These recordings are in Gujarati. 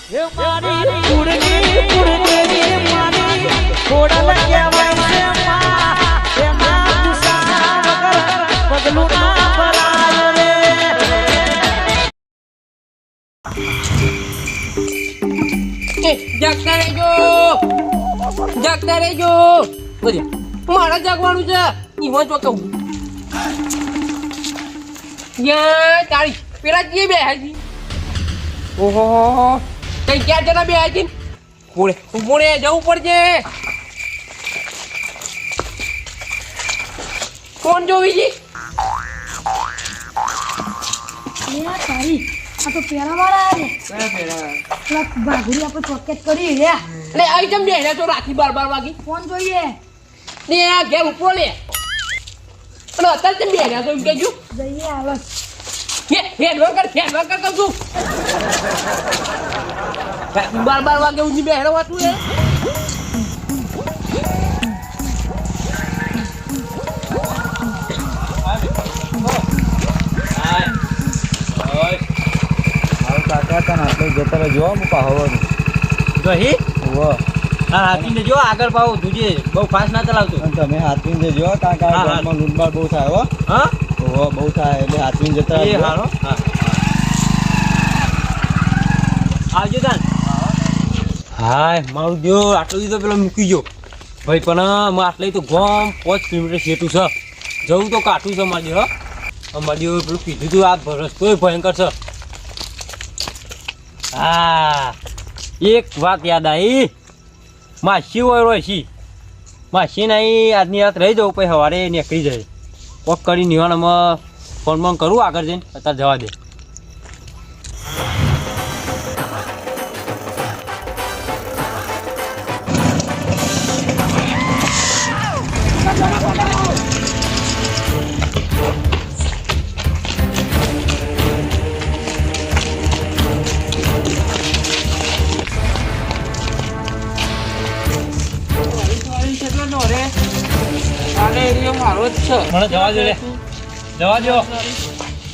એ મારી કુડની કુડની મારી ખોડલ કહેવાય છે માં એના ગુસ્સા વગર પગલું ના ભરાય રે જાગતા રહેજો મારા જાગવાનું છે ઈવો જો કહું યા તારી પેલા જે બે હાજી ઓહો કઈ ક્યાં જણા બે હાજી પૂણે જવું પડશે કોણ જોવી જી તારી આ તો પેરાવાળા ને પેલા બાઘુરી આપણે ચોકેટ કરી રે એટલે આવી જમ બે તો રાતી 12 વાગી ફોન જોઈએ ને આ ઘેર ઉપરો લે અને અત્યારે તમે બે તો એમ કહેજો જઈએ આવે ફેર વગર કહું છું 12 વાગે ઊંઘી બે વાતું લે હાથીને જો આગળ પાવ તુજે બહુ ફાસ્ટ ના ચલાવતો તમે હાથીને જો કાકા લૂંટબાર બહુ થાય હો હા બહુ થાય એટલે હાથીને જતા હાલો આવજો તાન હાય મારું જો આટલું દીધો પેલો મૂકી ગયો ભાઈ પણ આટલે તો ગોમ 5 કિલોમીટર સેટું છે જવું તો કાઠું છે મારી હો અમારી પેલું કીધું તું આ રસ્તો ભયંકર છે હા એક વાત યાદ આવી માસી હોય છી માસી નહીં આજની રાત રહી જાઉં પછી સવારે નીકળી જાય કોક કરી નિવાણમાં ફોન કરું આગળ જઈને અત્યારે જવા દે મારો જ છે મને જવા દો લે જવા દો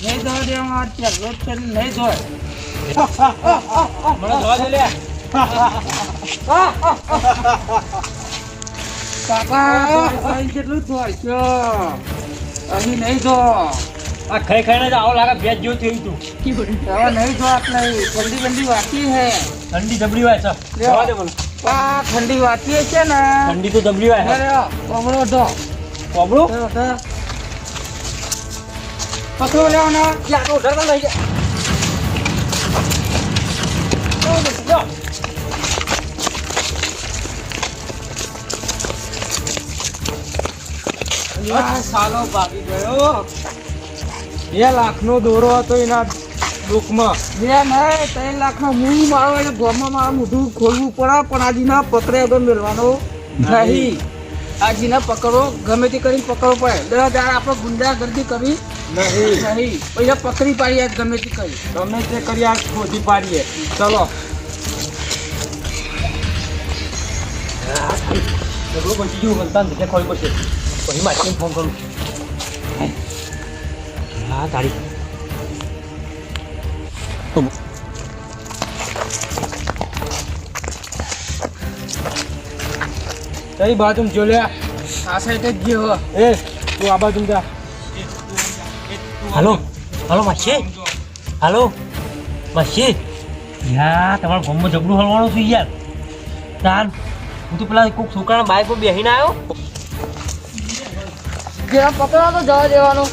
નહીં જવા દે માર ચાલો છે નહીં જોય મને જવા દો લે કાકા કેટલું જોઈશો અહીં નહીં જો આ ખાઈને જ આવો લાગે ભેજ જેવું થયું તું હવે નહીં જો આટલે ઠંડી વાતી હે ઠંડી જબરી હોય છે જવા દે મને આ ઠંડી વાતી છે ને ઠંડી તો જબરી હોય અરે કોમળો તો કોબળો પકડો લેવાનો યા તો ડરતા લઈ જા સાલો ભાગી ગયો 2 લાખનો દોરો હતો એના દુઃખમાં બે નહીં 3 લાખનો મૂળ મારો એટલે ગોમાં મારું મોઢું ખોલવું પડે પણ આજીના પકડે વગર મેળવાનો નહીં આજીને પકડો ગમે તે કરીને પકડવો પડે 10,000 આપણે ગુંડાગર્દી કરી નહીં પૈસા પકડી પાડીએ ગમે તે કરી ગમે તે કરી આ ખોદી પાડીએ ચલો ઝઘડો બચી ગયું બનતા જગ્યા ખોલી પડશે પછી માસીને ફોન કરું હા તારી કઈ બાજુ જો લે આ સાઈડ જ ગયો એ તું આ બાજુ જા હાલો હાલો માસી હાલો માસી યાર તમારા ગામમાં ઝઘડું હલવાનું છું યાર તાર હું તો પેલા કોઈક છોકરાના બાઈક પર બેસીને આવ્યો જેમ પકડો તો જવા દેવાનું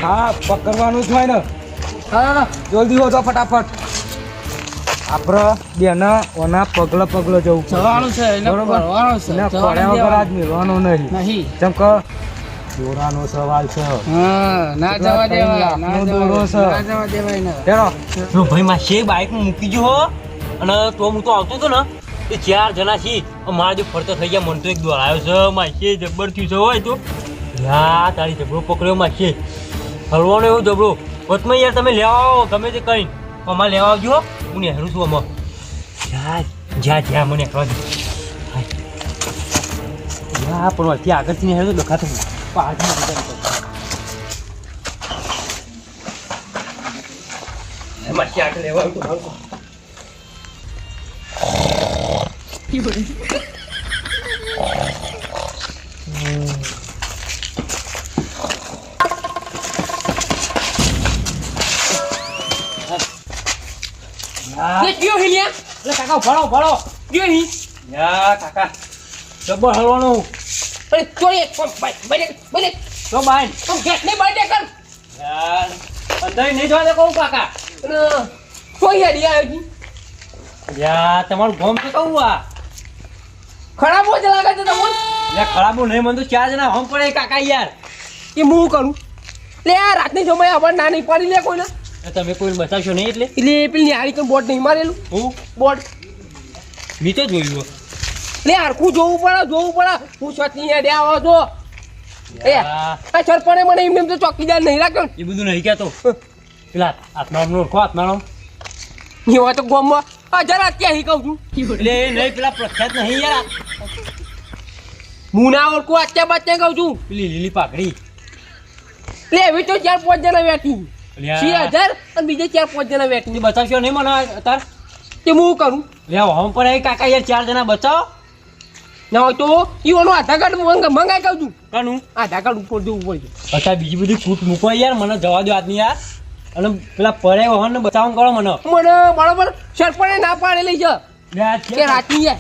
હા પકડવાનું જ હોય ને હા જલ્દી હો તો ફટાફટ આપણે બેને ઓના પગલે જવું જવાનું છે એને ભરવાનું છે એને પડ્યા વગર આજ મેળવાનો નહીં જેમ કે દોરાનો સવાલ છે હા ના જવા દેવાય ના દોરો છે જવા દેવાય ને હેરો જો ભાઈ માં છે બાઈક મૂકી જો હો અને તો હું તો આવતો હતો ને એ 4 જણા છી મારા જો ફરતો થઈ ગયા મને તો એક દોરાયો છે માં છે જબર થયું છે હોય તો યા તારી જબરો પકડ્યો માં છે હલવાનો એવું જબરો વચમાં યાર તમે લેવા આવો ગમે તે કઈ અમારે લેવા આવજો હું નેહરું છું અમાર જ્યાં મને કરવા દે યા પણ વચ્ચે આગળથી નેહરું તો દેખાતું એમાં ક્યાંક લેવા આવ્યું તો લે કયો હી લ્યા એટલે કાકા ભળો કયો હી યા કાકા જબ્બર હલવાનું અરે ચોરી બને તો બાય તું ગેટ ને બર્થડે કર યાર અંદર નહીં જવા દે કહું કાકા કોઈ હેડી આવી યાર તમારું ગોમ તો કહું આ ખરાબ જ લાગે છે તમને યાર ખરાબું નહીં મને તો 4 જણા હોમ પડે કાકા યાર એ હું કરું લે આ રાતની સમય આবার ના નહીં પડી લે કોઈને તમે કોઈ બતાવશો નહીં એટલે એટલે પેલી નિહાળી કોઈ બોર્ડ નહીં મારેલું હું બોર્ડ મેં તો જોયું લે હરખું જોવું પડે હું છતી હેડે આવો છો એ યાર, આ સરપણે મને એમ તો ચોકીદાર નહીં રાખ્યો એ બધું નહીં કહેતો પેલા આત્માનો ઓળખો આત્માનો ને એવા તો ગામમાં જરા ત્યાં કહું છું એટલે એ નહીં પેલા પ્રખ્યાત નહીં યાર હું ના ઓળખું અત્યારે બાત્યા કહું છું પેલી લીલી પાઘડી લે એવી તો 4-5 જણા બેઠી લ્યા. 6000 અને બીજે 4-5 જણા બેઠી એ બતાવશો નહીં મને અત્યારે તે હું કરું લે હોમ પર આવી કાકા યાર 4 જણા બચાવો ના હોય તો ઈવાનો આધાર કાર્ડ મંગાઈ કહું છું કાનું આધાર કાર્ડ ઉપર જવું પડશે પછી બીજી બધી કૂટ મૂકો યાર મને જવા દો આદમી યાર અને પેલા પડે વાહન ને બચાવ કરો મને મને બરાબર સરપણે ના પાડેલી છે લે આ છે કે રાતની યાર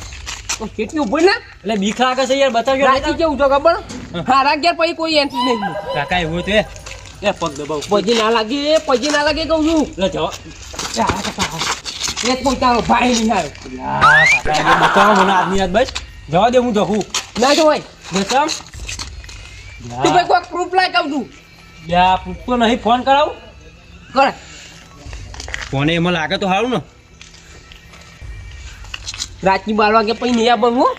તો કેટલી ઉભર ને એટલે બીક લાગે છે યાર બતાવજો રાતની કેવું છે ખબર હારા ગયા પછી કોઈ એન્ટ્રી નહીં કાકા એવું તો એ પગ દબાવ પછી ના લાગે કહું છું એટલે જવા એક કોઈ તારો ભાઈ નહીં આવ્યો યાર કાકા એ બચાવો મને આદમી યાદ બસ જવા દે હું જવું ના જો ભાઈ બચાવ તું ભાઈ કોઈ પ્રૂફ લાય કહું છું યાર પૂછતો નહીં ફોન કરાવું કરે ફોને એમાં લાગે તો સારું ને રાતની 12 વાગે પછી નહીં આવવાનું હો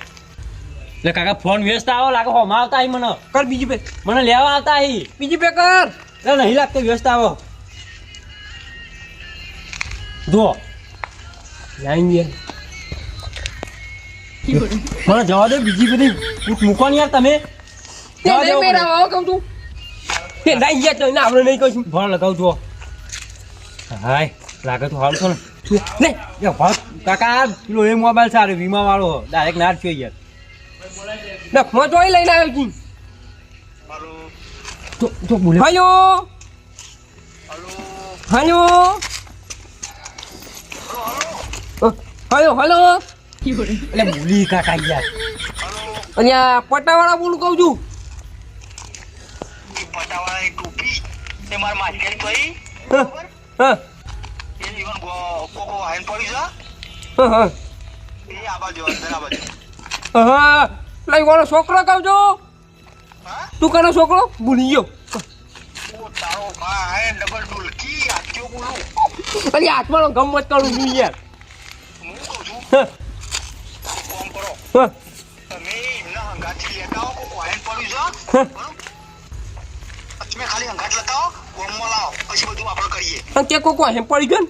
એટલે કાકા ફોન વ્યસ્ત આવો લાગે હોમાં આવતા અહીં મને કર બીજી પે મને લેવા આવતા અહીં બીજી પે કર એટલે નહીં લાગતો વ્યસ્ત આવો જો લાઈન યાર મને જવા દે બીજી બધી કૂટ મૂકો ને યાર તમે તે જવા નહીં દેવું મેરા આવો કહું છું તે નહીં ગયા તો આપણે નહીં કહીશું ફોન લગાવ જો હાય લાગે તો સારું છો ને લે યાર ભાગ કાકા પેલો એ મોબાઈલ સારો વીમા વાળો ડાયરેક્ટ ના જ યાર નખમાં જોઈ લઈને આવ્યો છી જો બોલે હલો હલો હલો એટલે બોલી કાકા યાર અહીંયા પટાવાળા બોલું કહું છું પટાવાળાની ટોપી એ મારા માછલી કઈ હા એ જીવન કોકો વાહન પડી છે હા એ આ બાજુ અંદર આ બાજુ હા લઈ વાળો છોકરો કહું છું હા તું કનો છોકરો ભૂલી ગયો ઓ તારો ભા હે ડબલ ડુલકી આત્યો બોલું અરે હાથમાં ગમત કરું છું યાર હું કહું છું હા કોમ કરો હા તમે એમના હંગાથી લેતા આવો કોકો વાહન પડ્યું છે હા. બરોબર તમે ખાલી હંગાત લેતા આવો કોમમાં લાવો પછી બધું આપણે કરીએ અને તે કોઈ હેમ પડી ગયો ને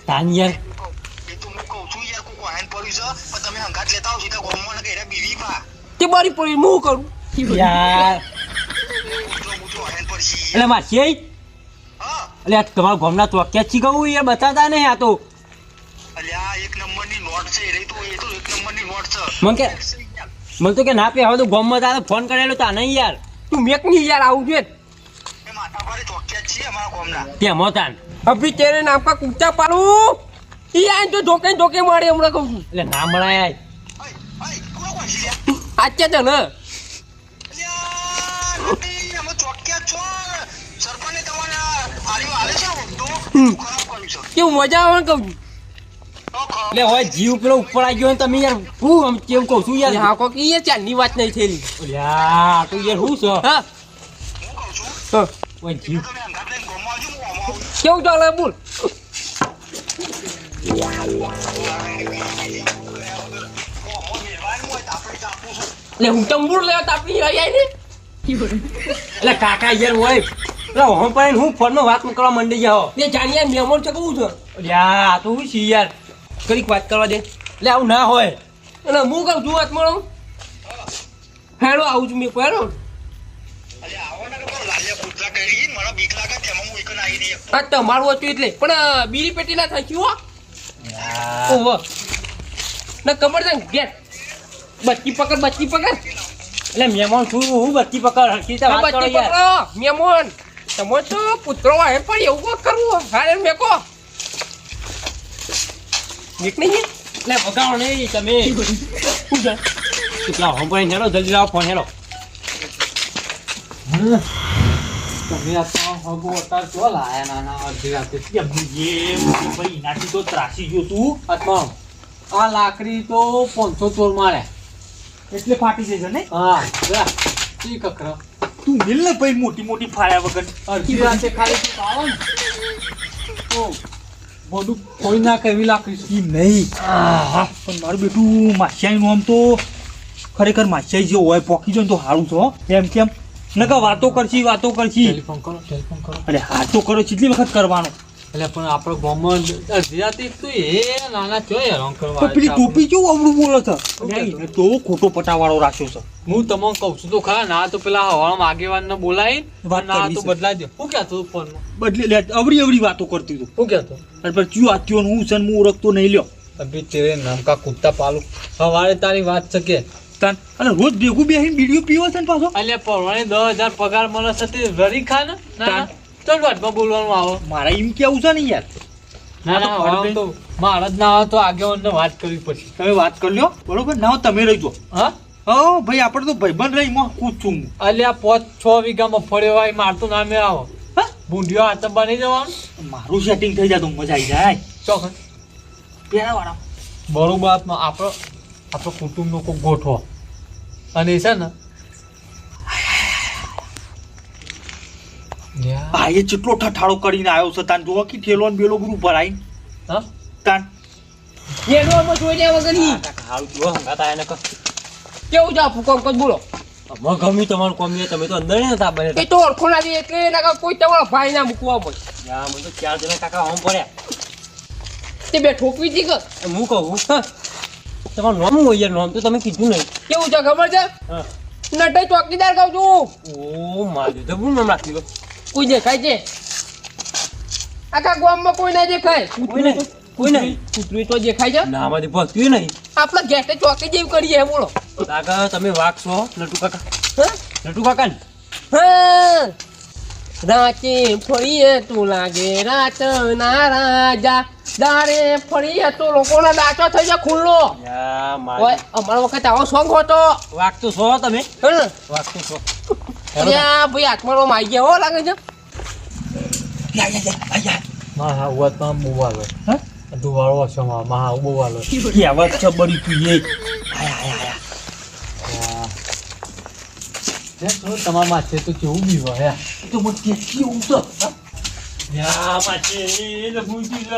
તાન યાર એ તો હું કહું છું યાર કોકો વાહન પડ્યું છે પણ તમે હંગાત લેતા આવો સીધા કોમમાં ને કઈ બીવી પા તે મારી પડી હું કરું યાર મૂજો વાહન પડશે એટલે માસી હા એટલે આ તમારા ગામના ચોક્યા છી કહું યાર બતાતા નહીં આ તો અલ્યા એક નંબરની નોટ છે એ તો એક નંબરની નોટ છે મને કે મને તો કે ના પે હવે તો ગામમાં તારે ફોન કરેલો તા નહીં યાર તું મેક નહીં યાર આવું જોઈએ એ માથા ભારે ચોક્યા છીએ અમારા ગામના ત્યાં મોતાન અભી તેરે નામ કા કૂચા પાડું ઈ આ તો જોકે મારે હમણાં કહું છું એટલે ના મળાય અય અય કોણ કોણ છે લ્યા આચ્યા છે ને અલ્યા નથી અમે ચોક્યા છો સરપંચને તમારે આર્યો આલે છે તો ખરાબ કર્યું છે કેવું મજા આવે ને કહું છું તો ખરાબ એટલે હવે જીવ પેલો ઉપર આવી ગયો ને તમે યાર હું આમ કેવું કહું છું યાર હા કોક ઈ ચાલની વાત નહીં થયેલી યાર તો યાર શું છે હા હું કહું છું હા ઓય જીવ તમે અંગાત લઈને ગામમાં આવજો હું આમાં આવું કેવું ચાલે બોલ એટલે હું ચંબુર લેવા તાપની આઈ ને એટલે કાકા યાર હોય એટલે હું પણ હું ફોનમાં વાત કરવા માંડી જાઓ તે જાણ્યા મહેમાન છે કહું છું યાર આ તો હું છી યાર કઈક વાત કરવા દે એટલે આવું ના હોય અને હું કહું છું આત્માનો હેડો આવું છું મેં પહેરો અલ્યા આવો ને કે લાલિયા કૂતરા કરી મને બીક લાગે તેમાં હું એકન આવી નહીં આ તમારું હતું એટલે પણ બીડી પેટી ના થઈ હો યાર ઓહો ના ખબર છે ને ગેટ બચ્ચી પકડ એટલે મહેમાન છું હું બત્તી પકડ હરખી રીતે વાત કરો બચ્ચી યાર પકડો મેમોન તમે તો પુત્રો વાહે પણ એવું કોક કરવું હારે મેકો નીક નહીં એટલે ભગાવો નહીં તમે શું છે કેટલા હોમ પર હેલો જલ્દી લાવો ફોન હેલો તમે આ તો હગો અતાર તો લાયા નાના અડધી રાતે ભાઈ નાખી તો ત્રાસી ગયો તું આત્મા આ લાકડી તો 500 ચોર માર્યા એટલે ફાટી જશે ને હા જા ઈ કકરો તું મિલ ને ભાઈ મોટી મોટી ફાળ્યા વગર અડધી રાતે ખાલી તું આવો ને તો બધું કોઈ ના કેવી લાકડી છે. ઈ નહીં પણ મારું બેટું માસિયાઈનું આમ તો ખરેખર માસિયાઈ જે હોય પોકી જાય ને તો સારું છે હો. એમ કેમ નકા વાતો કરશી ટેલિફોન કરો અરે હા તો કરો કેટલી વખત કરવાનો એટલે પણ આપણો ગામમાં અડધી રાતે તું એ નાના ચોય હેરાન કરવા તો પેલી ટોપી કેવું અવળું બોલે છે શું અરે એને તો ખોટો પટાવાળો રાખ્યો છે હું તમને કહું છું તો ખરા ના તો પેલા હવાળામાં આગેવાનને બોલાવી વાત ના કરવી તો છે. બદલાઈ દે શું કહેતો તું ફોનમાં બદલી લે અવળી વાતો કરતી તું શું કહેતો અને પછી ચિયો આત્યો ને હું છે ને હું ઓળખતો નહીં લ્યો અભી તેરે નામ કા કુત્તા પાલું સવારે તારી વાત છે કે તાન અને રોજ ભેગું બેસીને બીડીઓ પીવો છે ને પાછો અલ્યા પરવાને 10,000 પગાર મળે છે તે રરી ખા ને ના ચલ વાતમાં બોલવાનું આવો મારા એમ કેવું છે ને યાર ના તો હવાળામાં તો મારા જ ના આવે તો આગેવાનને વાત કરવી પડશે તમે વાત કરી લ્યો બરોબર ના તમે રહીજો હા હા ભાઈ આપણે તો ભાઈબંધ રહી માં ખુશ છું હું અલ્યા 5-6 વીઘામાં ફળ્યો હોય મારતું નામે આવો હા? ભૂંડિયો હાથ બની જવાનું મારું સેટિંગ થઈ જાય તો મજા આવી જાય ચોકન પેલા વાળા બરોબર આપણો કુટુંબનો કોઈ ગોઠવો અને એ છે ને આ એ જેટલો ઠઠાળો કરીને આવ્યો છે તાન જોવા કે ઠેલો ને બેલો બધું ભરાઈને હા તાન એનો જોઈ લે વગરની હારું જો હંગાતા એને કહો કેવું જા ફૂકો કોક બોલો અમે ગમી તમારું કોમ ને તમે તો અંદર ને હતા બને એ તો ઓળખો ના દે એટલે એના કોઈ તમારો ભાઈ ના મૂકવા પડે યા મને તો 4 જણા કાકા હોમ પડ્યા તે બે ઠોકવી દી કર હું કહું હા તમારું નામ હોય યાર નામ તો તમે કીધું નહીં કેવું છે ખબર છે હા નટે ચોકીદાર કહું છું ઓ મારે તો બહુ નામ રાખી દો કોઈ દેખાય છે આખા ગામમાં કોઈ ના દેખાય કોઈ નહીં કૂતરું તો દેખાય છે ના આમાંથી ભક્તિ નહીં આપણા ગેટે ચોકી જેવી કરીએ હે બોલો કાકા તમે વાઘ છો નટુ કાકા હા નટુ કાકા ને હા રાતે ફળીએ તું લાગે રાત ના રાજા દારે ફળીએ તો લોકોના દાચો થઈ જાય ખુલ્લો યા ઓય મારે અમારો વખત આવો સોંગ હોતો વાઘ તો છો તમે હા વાઘ તો છો અલ્યા ભાઈ હાથમાં માઈ ગયા હો લાગે છે હા હા વાત તો બહુ આવે હા દુવાળો છે માં બહુ આવે કહેવત છે બળી તું એ તમારા માથે તો કેવું બીવો હે તો મને કેટલી ઊંઘ છે યા માચે એ ભૂલતી છે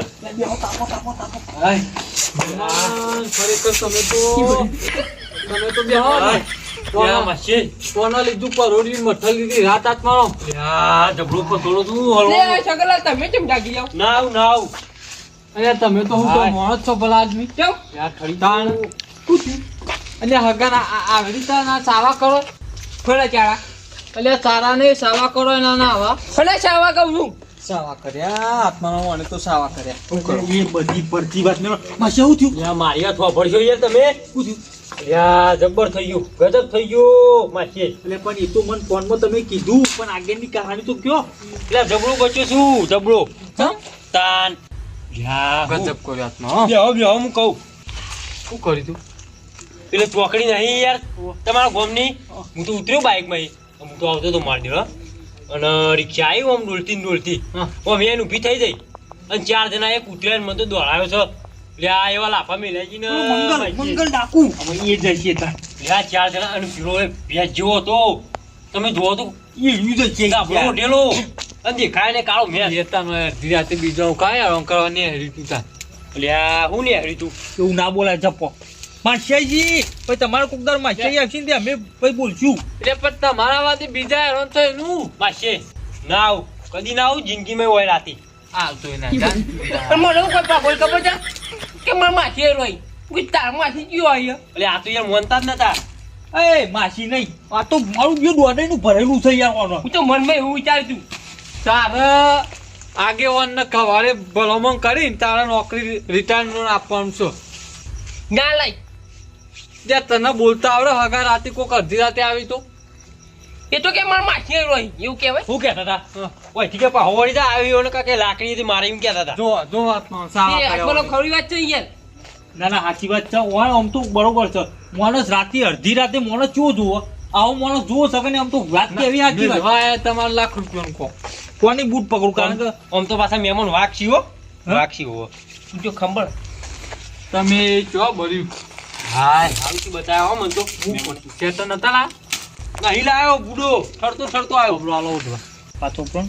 ખરેખર તમે તો બેહો યા માચે કોના લીધું પરોડી મઠલ લીધી રાત આત્માનો યા જબરો પકડો તું લે હળવો સગલા તમે કેમ જાગી જાવ નાવ નાવ અરે તમે તો હું તો હાય. મોણસ છો ભલા આદમી કેમ યા ખડી તાણ એટલે હગા આવી રીતે ના સાવા કરો ફળે ચાળા એટલે સારા ને સાવા કરો એના ના આવા ફળે સાવા કહું છું સાવા કર્યા આત્માનો અને તો સાવા કર્યા એ બધી પડતી વાત ને માં શું થયું યા મારી હાથ વાપરશો યાર તમે યા જબ્બર થઈ ગયું ગજબ થઈ ગયું માચે એટલે પણ એ તો મને ફોનમાં તમે કીધું પણ આગળની કહાની તો કયો એટલે જબરો બચ્યો છું જબરો તાન યા ગજબ કર્યો આત્મા બેહો હું કહું શું કરી તું પેલે ચોકડી નહીં યાર તમારા ગોમની હું તો ઉતર્યો બાઇકમાં હું તો આવતો તો માર દેવા અને રિક્ષા આવી આમ ડોલતી આમ એને ઊભી થઈ જઈ અને 4 જણા એક ઉતર્યા મને તો દોડાયો છે એટલે આ એવા લાફા મેલાજી ને મંગલ ડાકુ અમે એ જઈએ તાર આ 4 જણા અને પીળો ભેજ જેવો હતો તમે જોવો તો એ યુઝ છે ગાભરો ઢેલો અને દેખાય ને કાળો મેં લેતાનો ધીરાતે બીજો કાંઈ આરામ કરવાની હેરી તું તાર એટલે આ હું ને હરી તું એવું ના બોલાય જપ્પો માસિયાજી ભાઈ તમારો કોકદાર માસિયાજી આવશે ને તે અમે ભાઈ બોલશું એટલે પણ તમારા વાતે બીજા હેરાન થાય એનું માસે ના આવું કદી ના આવું જિંદગીમાં હોય રાતી આવતો એના પણ મને એવું કોઈ પાગલ ખબર છે કે મારા માથી રોઈ કોઈ તાર માંથી ગયો અહીંયા એટલે આ તો યાર મોનતા જ નતા એ માસી નહીં આ તો મારું જે દોડાઈનું ભરેલું છે યાર ઓનો હું તો મનમાં એવું વિચાર્યું તું તારે આગેવાનને ખવારે ભલામણ કરીને તારા નોકરી રિટાયરમેન્ટ આપવાનું છે ના લઈ ત્યાં તને બોલતા આવડે હગા રાતે કોક અડધી રાતે આવી તો એ તો કે મારા માસી રોઈ એવું કહેવાય. શું કહેતા હતા ઓય ઠીક છે હવારી જા આવી ને કાકે લાકડીથી મારે એમ કહેતા હતા. જો આત્મા એ આત્માનો ખરી વાત છે યાર. ના ના સાચી વાત છે ઓય આમ તો બરોબર છે માણસ રાતે અડધી રાતે માણસ ચો જુઓ આવો માણસ જુઓ શકે ને આમ તો વાત કેવી સાચી વાત તમારે લાખ રૂપિયાનું કો કોની બૂટ પકડું કારણ કે આમ તો પાછા મહેમાન વાગશી હો વાગશી હો તું જો ખંભળ તમે ચો ભર્યું હાય આવતી બતાવ્યો મને તો ચેતન હતા લા નહીં લાયો બુડો ઠરતો આવ્યો હાલો ઉઠવા પાછો પણ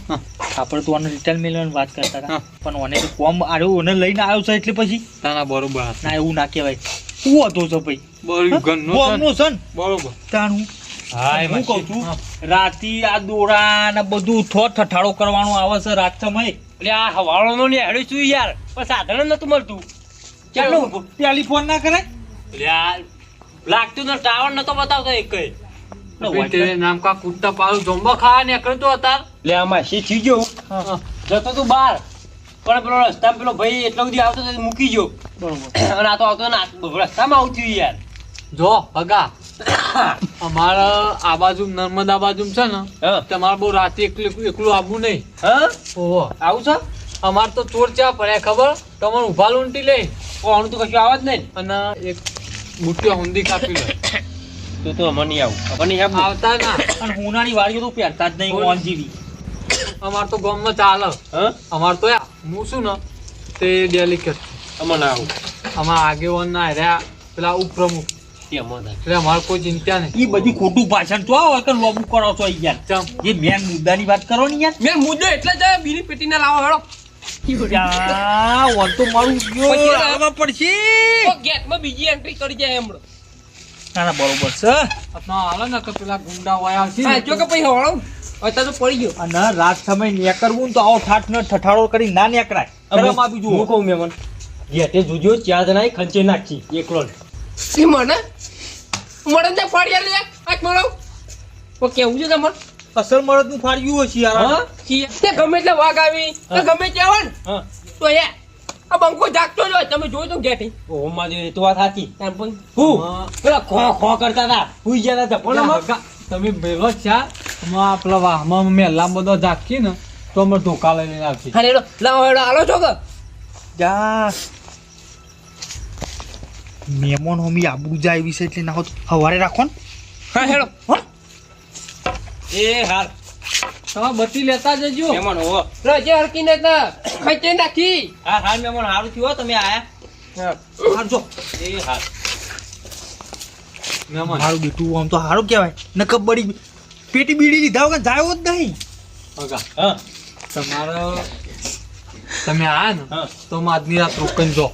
આપણે તો આને રિટેલ મેળવવાની વાત કરતા હતા પણ ઓને તો કોમ આડ્યો ઓને લઈને આવ્યો છે એટલે પછી તાના બરોબર ના એવું ના કહેવાય શું હતો છે ભાઈ બરોબર ગનનો કોમનો છે ને બરોબર તાણું હાય હું કહું છું રાતી આ દોરા ને બધું ઠઠાડો કરવાનું આવે છે રાત સમય એટલે આ હવાળોનો ને હેડ્યું છું યાર પણ સાધન નતું મળતું ચાલો ટેલિફોન ના કરે એટલે આ લાગતું ને ટાવર નતો બતાવતો એક કઈ તેરે નામ કા કુત્તા પાડું જોંબા ખાવા ને કરતો હતા એટલે આમાં શી થઈ ગયો જતો તું બહાર પણ પેલો રસ્તામાં પેલો ભાઈ એટલો સુધી આવતો તો મૂકી ગયો બરોબર અને આ તો આવતો ને રસ્તામાં આવું થયું યાર જો હગા અમારા આ બાજુ નર્મદા બાજુ છે ને હા તમારે બહુ રાતે એકલું આવવું નહીં હા ઓહો આવું છે અમાર તો ચોર ચા પડ્યા ખબર તમારે ઉભા લૂંટી લે કોણ તો કશું આવે જ નહીં અને એક બુટ્ટીઓ હુંદી કાપી લે તો અમે નહીં આવું અમે નહીં આવું આવતા ના અને હુનાની વાડીઓ તો પહેરતા જ નહીં ઓન જેવી અમાર તો ગામમાં ચાલે હા અમાર તો હું શું ને તે ડેલિકેટ અમે ના આવું અમાર આગેવાન ના રહ્યા પેલા ઉપપ્રમુખ તે અમે ના એટલે અમારે કોઈ ચિંતા નહીં એ બધી ખોટું ભાષણ તો આવો કે લોબુ કરો છો યાર ચમ જે મેન મુદ્દાની વાત કરો ને યાર મેં મુદ્દો એટલે જ બીડી પેટીને લાવો હેડો ત્યાં ઓન તો મારું ગયો પછી આવવા પડશે તો ગેટમાં બીજી એન્ટ્રી કરી જાય હમણાં. ના ના બરોબર છે આપણા હાલે ને કે પેલા ગુંડા વાયા છે હા જો કે પછી હવાળો અત્યારે તો પડી ગયો. અને રાત સમય નેકરવું ને તો આવો ઠાઠ ને ઠઠાડો કરી ના નેકરાય શરમ આપી જુઓ. હું કહું મહેમાન ઘેટે જોજો ચાર જણા ખંચે નાખી એકલો જ. એ મને ત્યાં ફાડ્યા લે આજ મળો તો કેવું છે તમારે અસલ મળદ નું ફાડ્યું હશે યાર હા તે ગમે એટલે વાઘ આવી તો ગમે તે આવે ને હા તો યાર આ બંકો જાગતો જ હોય તમે જોયો તો ગેટી ઓ મારી એ તો વાત સાચી તાર પણ હું પેલા ખો ખો કરતા હતા હુઈ ગયા હતા પેલા પણ હગા, તમે ભેગો છે માં પેલા વાહમાં મેલા બધો ઝાંકી ને તો અમે ઢોકા લઈને આવતી હા હેડો લાવો હેડો હાલો છો કે જા મેમોન હોમી આબુ જાય વિશે એટલે ના હોત હવારે રાખો ને હા હેડો એ હાર તમે બત્તી લેતા જજો મહેમાન હો રજે હરકીને તો ખાઈ નાખી હા હાર મહેમાન હારું થયું હો તમે આયા હારજો એ હાર મહેમાન મારું બેટું આમ તો સારું કહેવાય ન કબડ્ડી પેટી બીડી લીધા વગર જાયો જ નહીં હગા હા તમારે તમે આયા ને હા તો અમે આજની રાત રોકાઈને જો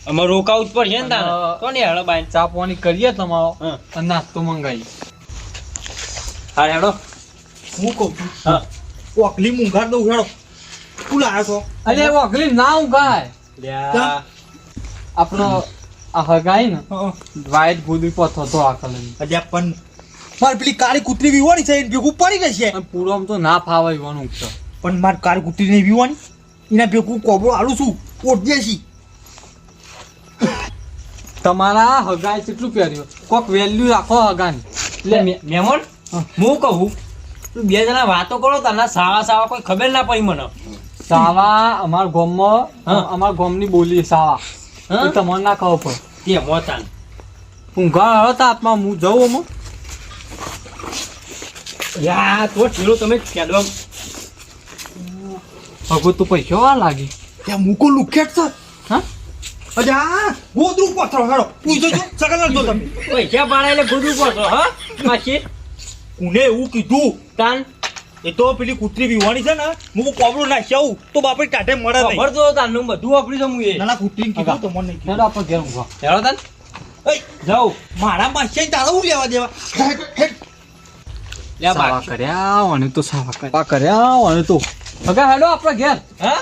અમે રોકાવું જ પડશે ને તાને અને- તો ને હેડો બાઈ ચા પાણી કરીએ તમારો હા અને નાસ્તો મંગાવી હાર હેડો હું કહું છું હા ઓકલી મૂંઘાર દઉં હેડો તું લાયો છો અરે વગલી ના ઊંઘાય લ્યા આપણો આ હગાઈ ને હા. વાઈટ ગોદી પર થતો આ કલરની અલ્યા પણ મારી પેલી કાળી કૂતરી વીવાની છે એને ભેગું પડી ગઈ છે અને પૂરો આમ તો ના ફાવે એવાનું ઊંઘતો પણ મારી કાળી કૂતરી નહીં વીવાની એના ભેગું કોબળો આલું છું ઓઢીએ છી તમારા હગાઈ કેટલું પહેર્યું કોક વેલ્યુ રાખો હગાની એટલે મહેમાન હું કહું તું બે જણા વાતો કરો તને સાવા સાવા કોઈ ખબર ના પડી મને સાવા અમારા ગામમાં હા. અમારા ગામની બોલી સાવા હા? એ તમને ના ખબર પડે તે મોતાન ઊંઘા હતા આત્મા હું જઉં અમે યા તો ઠીલો તમે કેદવા હગો તો પૈસા વા લાગી ત્યાં મૂકો લુખેટ છે હા અજા ગોદરું પથરો હેડો પૂછો છો સગન દો તમે પૈસા પાડા એટલે ગોદું પડતો હા માસી કોને એવું કીધું તાન એ તો પેલી કૂતરી વીવાની છે ને હું કોબળો નાખ્યા આવું તો બાપે ટાટે મળે નહીં ખબર તો તાનું બધું વાપરી દઉં હું એ નાના કૂતરીને કીધું તો મને નહીં કીધું હેડો આપણે ઘેર ઊંઘવા હેડો તાન એય, જાઉં મારા માસે તારા હું લેવા દેવા હેડ, હેડ. લ્યા સાવા બાકી કર્યા અને તો સાવા કર્યા અને તો હગા હેડો આપણે ઘેર હા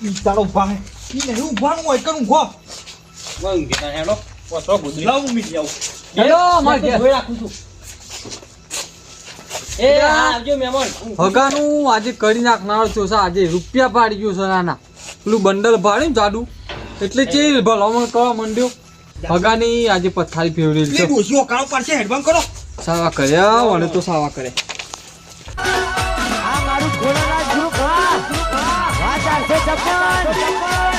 ઈ તારો ભાઈ ઈ નહીં ઊંઘવાનું હોય કરું ઊંઘો ઊંઘી તાન હેડો પોતરો ગોદરી લાવ ઊંઘી જાઉં હેડો અમારે ઘેર ધોઈ રાખું છું એ હા આવજો મહેમાન હગાનું આજે કરી નાખનાર છો સા આજે રૂપિયા પાડી ગયો છે નાના પેલું બંડલ ભાડ્યું ને જાડું એટલે ચેલ ભલામણ કરવા માંડ્યો હગાની આજે પથારી ફેવરેલ છે ડોશી ઓકાળો પડશે હેડબાંગ કરો સાવા કર્યા અને તો સાવા કરે આ મારું ખોળાના ગ્રુપ હા 456